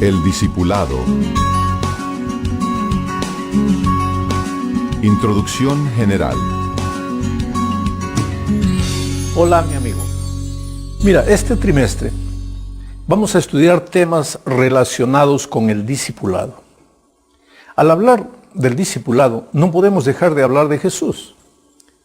El discipulado. Introducción general. Hola, mi amigo. Mira, este trimestre vamos a estudiar temas relacionados con el discipulado. Al hablar del discipulado, no podemos dejar de hablar de Jesús.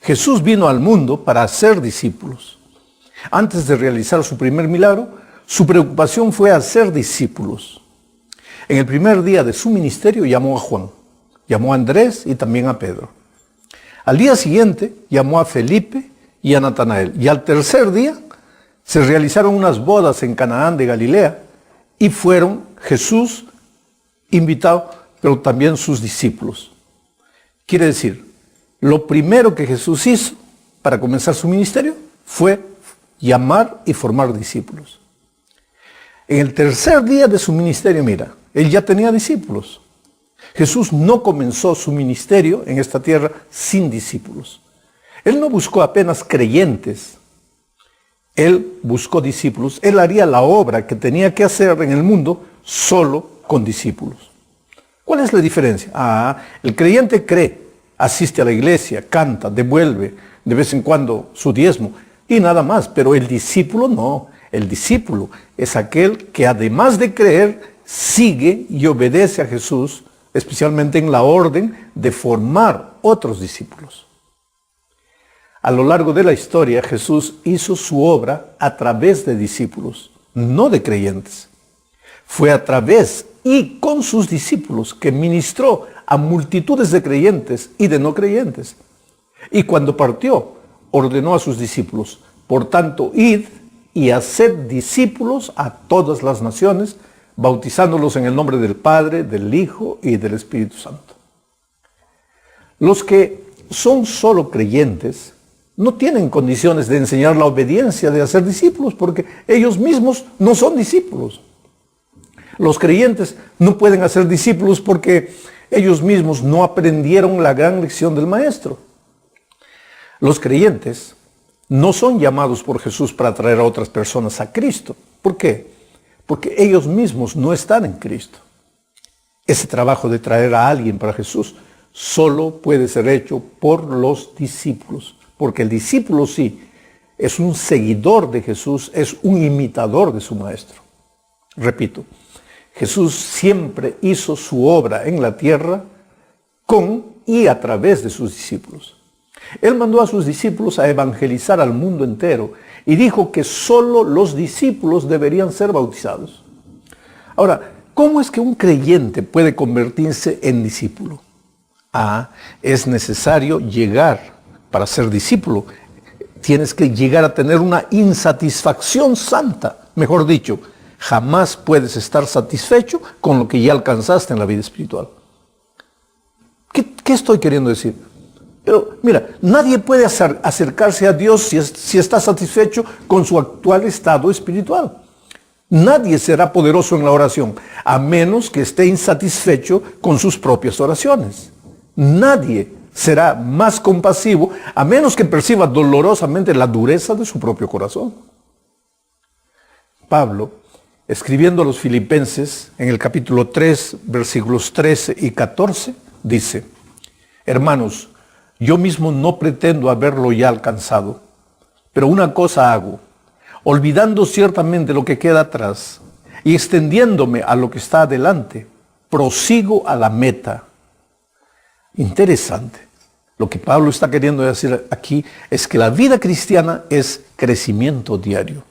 Jesús vino al mundo para hacer discípulos. Antes de realizar su primer milagro, su preocupación fue hacer discípulos. En el primer día de su ministerio llamó a Juan, llamó a Andrés y también a Pedro. Al día siguiente llamó a Felipe y a Natanael. Y al tercer día se realizaron unas bodas en Canaán de Galilea y fueron Jesús invitado, pero también sus discípulos. Quiere decir, lo primero que Jesús hizo para comenzar su ministerio fue llamar y formar discípulos. En el tercer día de su ministerio, mira, él ya tenía discípulos. Jesús no comenzó su ministerio en esta tierra sin discípulos. Él no buscó apenas creyentes. Él buscó discípulos. Él haría la obra que tenía que hacer en el mundo solo con discípulos. ¿Cuál es la diferencia? El creyente cree, asiste a la iglesia, canta, devuelve de vez en cuando su diezmo y nada más. Pero el discípulo no. El discípulo es aquel que además de creer, sigue y obedece a Jesús, especialmente en la orden de formar otros discípulos. A lo largo de la historia, Jesús hizo su obra a través de discípulos, no de creyentes. Fue a través y con sus discípulos que ministró a multitudes de creyentes y de no creyentes. Y cuando partió, ordenó a sus discípulos, por tanto, id y haced discípulos a todas las naciones, bautizándolos en el nombre del Padre, del Hijo y del Espíritu Santo. Los que son solo creyentes no tienen condiciones de enseñar la obediencia de hacer discípulos porque ellos mismos no son discípulos. Los creyentes no pueden hacer discípulos porque ellos mismos no aprendieron la gran lección del Maestro. Los creyentes no son llamados por Jesús para traer a otras personas a Cristo. ¿Por qué? Porque ellos mismos no están en Cristo. Ese trabajo de traer a alguien para Jesús solo puede ser hecho por los discípulos. Porque el discípulo sí es un seguidor de Jesús, es un imitador de su Maestro. Repito, Jesús siempre hizo su obra en la tierra con y a través de sus discípulos. Él mandó a sus discípulos a evangelizar al mundo entero y dijo que solo los discípulos deberían ser bautizados. Ahora, ¿cómo es que un creyente puede convertirse en discípulo? Es necesario llegar, para ser discípulo, tienes que llegar a tener una insatisfacción santa. Mejor dicho, jamás puedes estar satisfecho con lo que ya alcanzaste en la vida espiritual. ¿Qué estoy queriendo decir? Pero mira, nadie puede acercarse a Dios si está satisfecho con su actual estado espiritual. Nadie será poderoso en la oración, a menos que esté insatisfecho con sus propias oraciones. Nadie será más compasivo, a menos que perciba dolorosamente la dureza de su propio corazón. Pablo, escribiendo a los Filipenses, en el capítulo 3, versículos 13 y 14, dice: hermanos, yo mismo no pretendo haberlo ya alcanzado, pero una cosa hago, olvidando ciertamente lo que queda atrás y extendiéndome a lo que está adelante, prosigo a la meta. Interesante. Lo que Pablo está queriendo decir aquí es que la vida cristiana es crecimiento diario.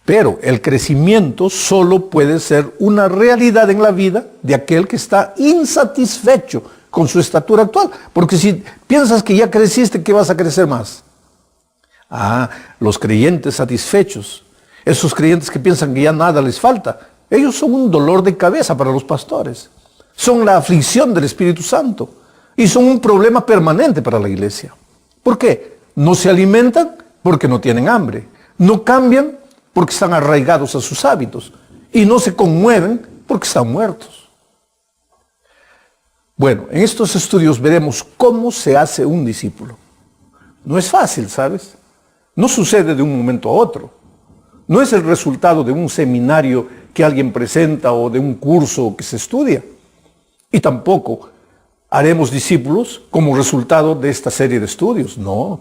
Pero el crecimiento solo puede ser una realidad en la vida de aquel que está insatisfecho con su estatura actual. Porque si piensas que ya creciste, ¿qué vas a crecer más? Los creyentes satisfechos, esos creyentes que piensan que ya nada les falta, ellos son un dolor de cabeza para los pastores. Son la aflicción del Espíritu Santo y son un problema permanente para la iglesia. ¿Por qué? No se alimentan porque no tienen hambre. No cambian porque están arraigados a sus hábitos. Y no se conmueven porque están muertos. Bueno, en estos estudios veremos cómo se hace un discípulo. No es fácil, ¿sabes? No sucede de un momento a otro. No es el resultado de un seminario que alguien presenta o de un curso que se estudia. Y tampoco haremos discípulos como resultado de esta serie de estudios. No,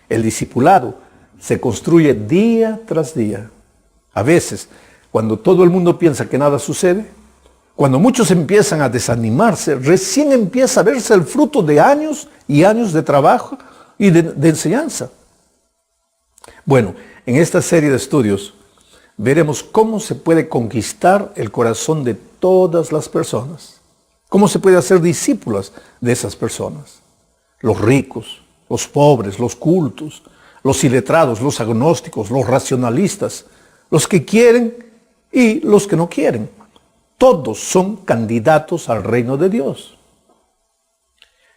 el discipulado se construye día tras día. A veces, cuando todo el mundo piensa que nada sucede, cuando muchos empiezan a desanimarse, recién empieza a verse el fruto de años y años de trabajo y de enseñanza. Bueno, en esta serie de estudios veremos cómo se puede conquistar el corazón de todas las personas, cómo se puede hacer discípulos de esas personas, los ricos, los pobres, los cultos, los iletrados, los agnósticos, los racionalistas, los que quieren y los que no quieren. Todos son candidatos al reino de Dios.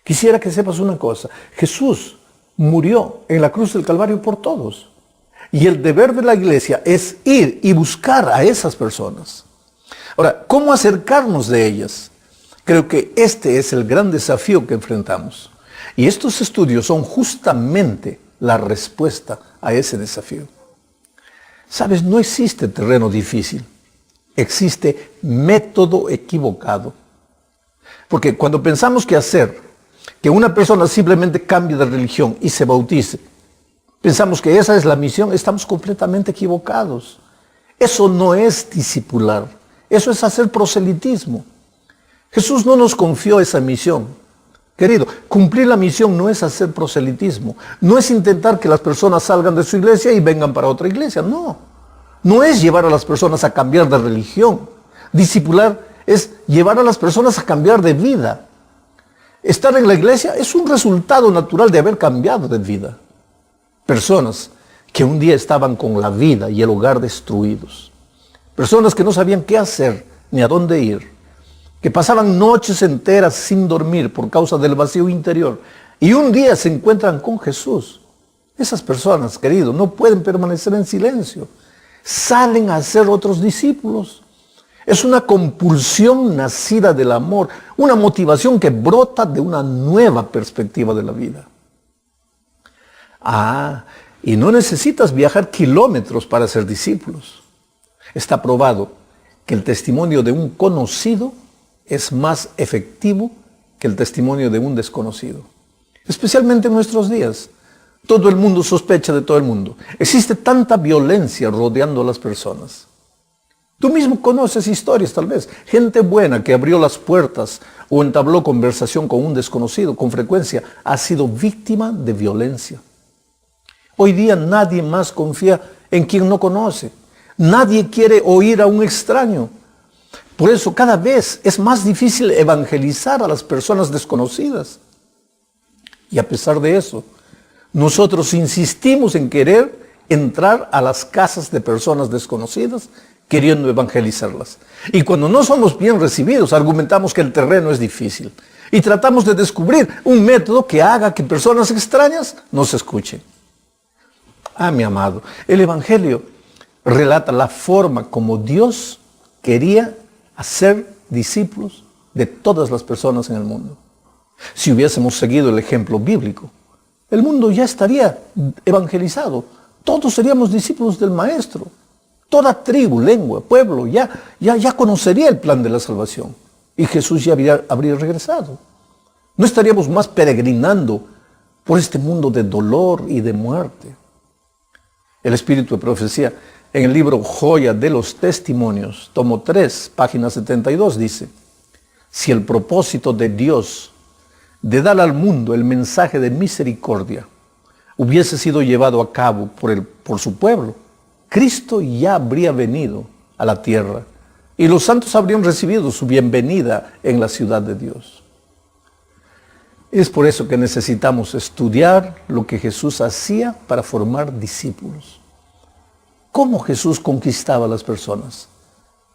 Quisiera que sepas una cosa. Jesús murió en la cruz del Calvario por todos. Y el deber de la iglesia es ir y buscar a esas personas. Ahora, ¿cómo acercarnos de ellas? Creo que este es el gran desafío que enfrentamos. Y estos estudios son justamente la respuesta a ese desafío. Sabes, no existe terreno difícil. Existe método equivocado. Porque cuando pensamos que hacer que una persona simplemente cambie de religión y se bautice, pensamos que esa es la misión, estamos completamente equivocados. Eso no es discipular, eso es hacer proselitismo. Jesús no nos confió esa misión. Querido, cumplir la misión no es hacer proselitismo, no es intentar que las personas salgan de su iglesia y vengan para otra iglesia, no. No es llevar a las personas a cambiar de religión. Discipular es llevar a las personas a cambiar de vida. Estar en la iglesia es un resultado natural de haber cambiado de vida. Personas que un día estaban con la vida y el hogar destruidos. Personas que no sabían qué hacer ni a dónde ir. Que pasaban noches enteras sin dormir por causa del vacío interior. Y un día se encuentran con Jesús. Esas personas, querido, no pueden permanecer en silencio. Salen a ser otros discípulos. Es una compulsión nacida del amor, una motivación que brota de una nueva perspectiva de la vida. Y no necesitas viajar kilómetros para ser discípulos. Está probado que el testimonio de un conocido es más efectivo que el testimonio de un desconocido. Especialmente en nuestros días. Todo el mundo sospecha de todo el mundo. Existe tanta violencia rodeando a las personas. Tú mismo conoces historias tal vez. Gente buena que abrió las puertas o entabló conversación con un desconocido con frecuencia ha sido víctima de violencia. Hoy día nadie más confía en quien no conoce. Nadie quiere oír a un extraño. Por eso cada vez es más difícil evangelizar a las personas desconocidas. Y a pesar de eso, nosotros insistimos en querer entrar a las casas de personas desconocidas queriendo evangelizarlas. Y cuando no somos bien recibidos, argumentamos que el terreno es difícil. Y tratamos de descubrir un método que haga que personas extrañas nos escuchen. Mi amado, el Evangelio relata la forma como Dios quería hacer discípulos de todas las personas en el mundo. Si hubiésemos seguido el ejemplo bíblico, el mundo ya estaría evangelizado. Todos seríamos discípulos del Maestro. Toda tribu, lengua, pueblo, ya conocería el plan de la salvación. Y Jesús ya habría regresado. No estaríamos más peregrinando por este mundo de dolor y de muerte. El Espíritu de Profecía, en el libro Joya de los Testimonios, tomo 3, página 72, dice: si el propósito de Dios de dar al mundo el mensaje de misericordia hubiese sido llevado a cabo por su pueblo, Cristo ya habría venido a la tierra y los santos habrían recibido su bienvenida en la ciudad de Dios. Es por eso que necesitamos estudiar lo que Jesús hacía para formar discípulos. ¿Cómo Jesús conquistaba a las personas?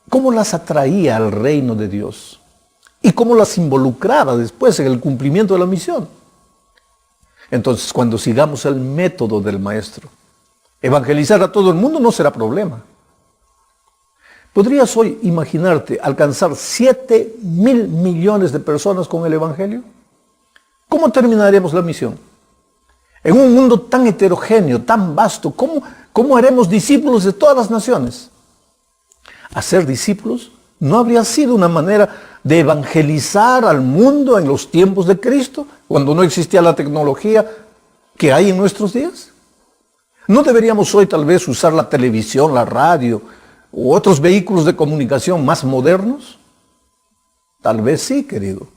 ¿Cómo las atraía al reino de Dios? ¿Y cómo las involucraba después en el cumplimiento de la misión? Entonces, cuando sigamos el método del Maestro, evangelizar a todo el mundo no será problema. ¿Podrías hoy imaginarte alcanzar 7.000 millones de personas con el Evangelio? ¿Cómo terminaremos la misión? En un mundo tan heterogéneo, tan vasto, ¿cómo haremos discípulos de todas las naciones? hacer discípulos no habría sido una manera de evangelizar al mundo en los tiempos de Cristo, cuando no existía la tecnología que hay en nuestros días. ¿No deberíamos hoy tal vez usar la televisión, la radio u otros vehículos de comunicación más modernos? Tal vez sí, querido.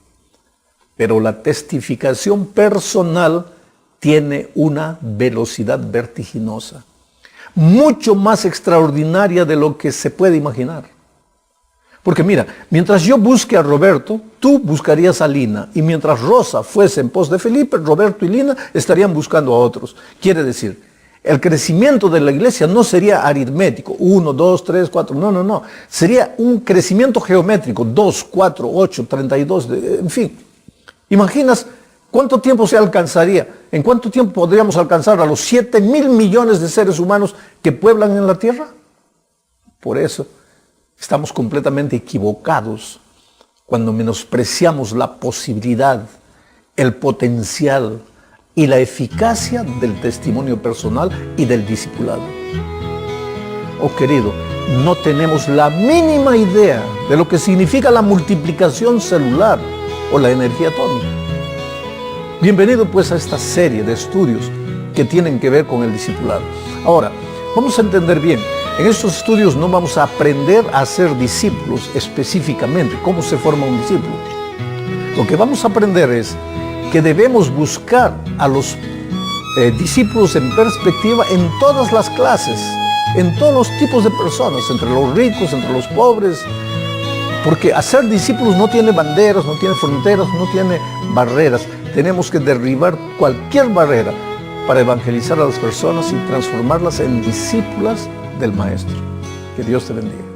Pero la testificación personal tiene una velocidad vertiginosa, mucho más extraordinaria de lo que se puede imaginar. Porque mira, mientras yo busque a Roberto, tú buscarías a Lina. Y mientras Rosa fuese en pos de Felipe, Roberto y Lina estarían buscando a otros. Quiere decir, el crecimiento de la iglesia no sería aritmético, 1, 2, 3, 4, no. Sería un crecimiento geométrico, 2, 4, 8, 32, en fin. ¿Imaginas cuánto tiempo se alcanzaría? ¿En cuánto tiempo podríamos alcanzar a los 7.000 millones de seres humanos que pueblan en la tierra? Por eso estamos completamente equivocados cuando menospreciamos la posibilidad, el potencial y la eficacia del testimonio personal y del discipulado. Oh querido, no tenemos la mínima idea de lo que significa la multiplicación celular o la energía atómica. Bienvenido pues a esta serie de estudios que tienen que ver con el discipulado. Ahora, vamos a entender bien. En estos estudios no vamos a aprender a ser discípulos específicamente, cómo se forma un discípulo. Lo que vamos a aprender es que debemos buscar a los discípulos en perspectiva en todas las clases, en todos los tipos de personas, entre los ricos, entre los pobres, porque hacer discípulos no tiene banderas, no tiene fronteras, no tiene barreras. Tenemos que derribar cualquier barrera para evangelizar a las personas y transformarlas en discípulas del Maestro. Que Dios te bendiga.